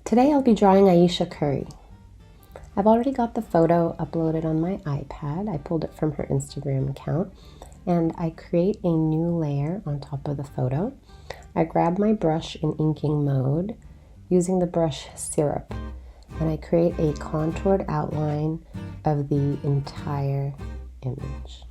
Today I'll be drawing Ayesha Curry. I've already got the photo uploaded on my iPad. I pulled it from her Instagram account, and I create a new layer on top of the photo. I grab my brush in inking mode using the brush syrup, and I create a contoured outline of the entire image.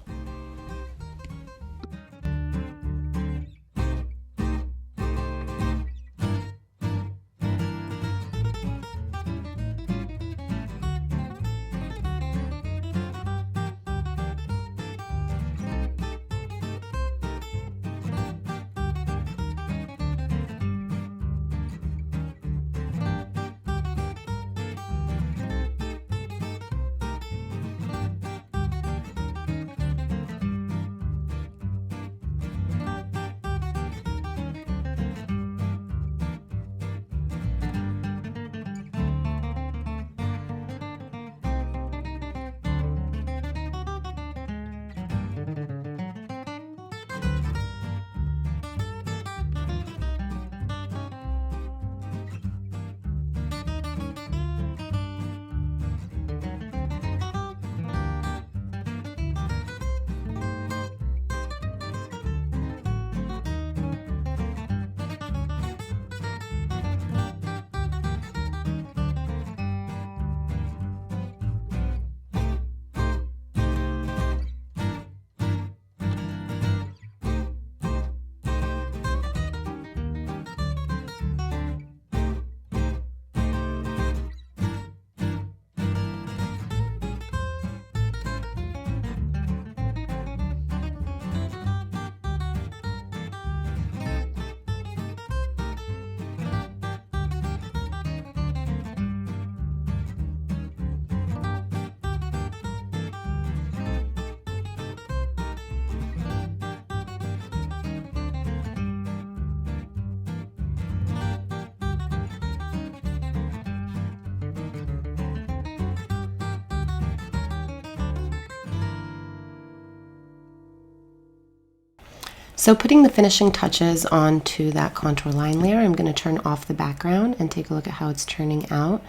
So putting the finishing touches onto that contour line layer, I'm going to turn off the background and take a look at how it's turning out.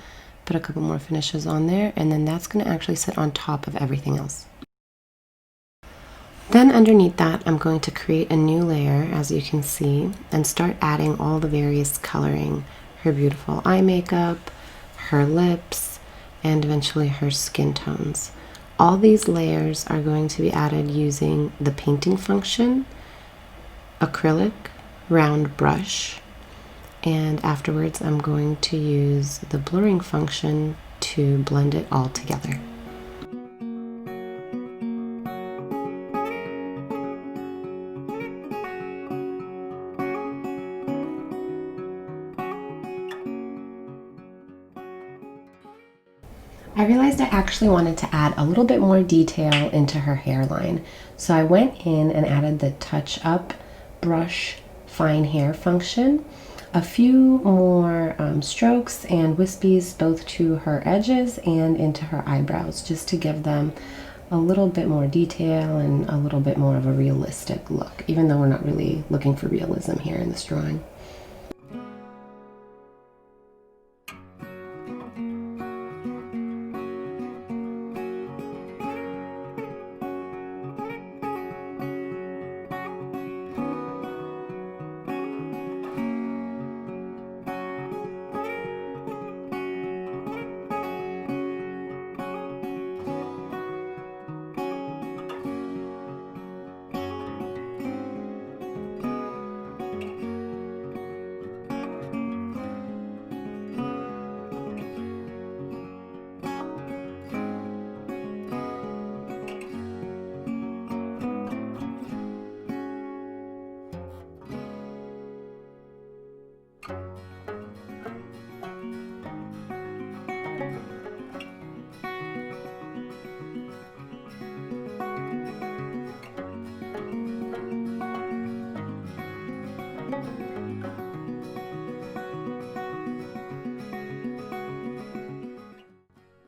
Put a couple more finishes on there, and then that's going to actually sit on top of everything else. Then underneath that, I'm going to create a new layer, as you can see, and start adding all the various coloring. Her beautiful eye makeup, her lips, and eventually her skin tones. All these layers are going to be added using the painting function, acrylic round brush, and afterwards I'm going to use the blurring function to blend it all together. I realized I actually wanted to add a little bit more detail into her hairline, so I went in and added the touch up brush fine hair function, a few more strokes and wispies both to her edges and into her eyebrows, just to give them a little bit more detail and a little bit more of a realistic look, even though we're not really looking for realism here in this drawing.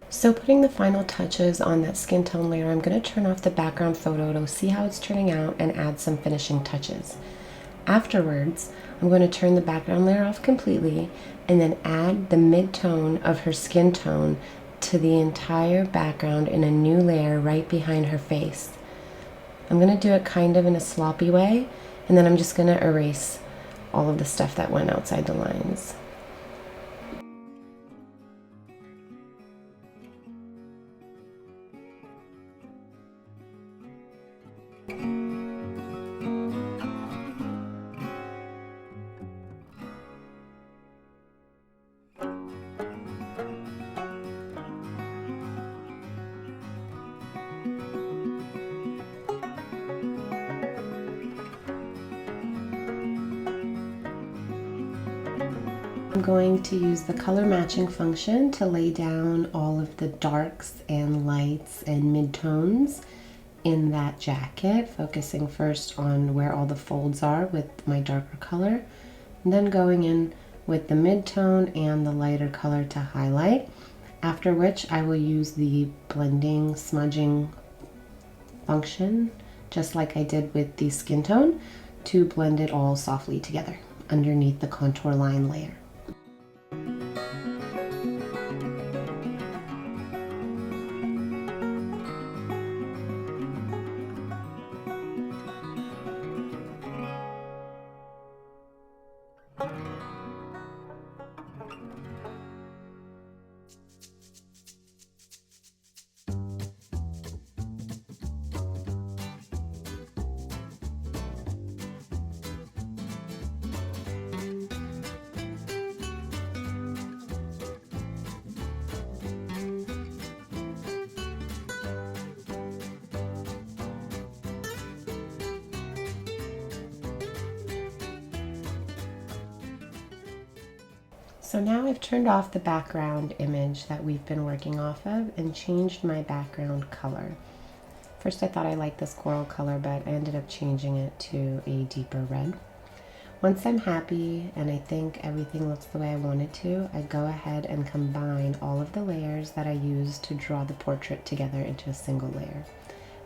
So putting the final touches on that skin tone layer, I'm going to turn off the background photo to see how it's turning out and add some finishing touches. Afterwards, I'm going to turn the background layer off completely and then add the mid-tone of her skin tone to the entire background in a new layer right behind her face. I'm going to do it kind of in a sloppy way, and then I'm just going to erase all of the stuff that went outside the lines. I'm going to use the color matching function to lay down all of the darks and lights and midtones in that jacket, focusing first on where all the folds are with my darker color, and then going in with the mid-tone and the lighter color to highlight, after which I will use the blending smudging function, just like I did with the skin tone, to blend it all softly together underneath the contour line layer. So now I've turned off the background image that we've been working off of and changed my background color. First I thought I liked this coral color, but I ended up changing it to a deeper red. Once I'm happy and I think everything looks the way I want it to, I go ahead and combine all of the layers that I used to draw the portrait together into a single layer.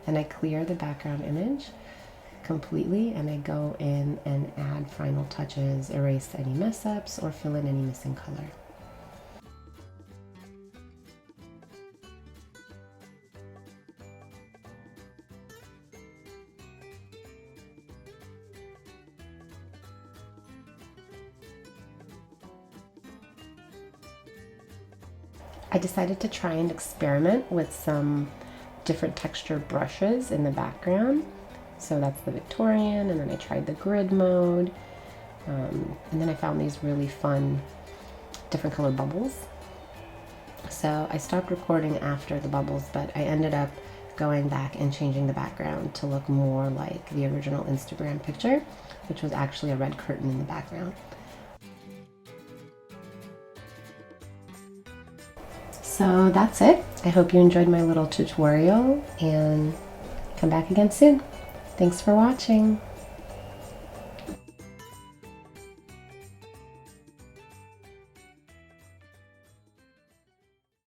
Then I clear the background image completely and I go in and add final touches, erase any mess ups or fill in any missing color. I decided to try and experiment with some different texture brushes in the background. So that's the Victorian, and then I tried the grid mode, and then I found these really fun different color bubbles. So I stopped recording after the bubbles, but I ended up going back and changing the background to look more like the original Instagram picture, which was actually a red curtain in the background. So that's it. I hope you enjoyed my little tutorial and come back again soon. Thanks for watching.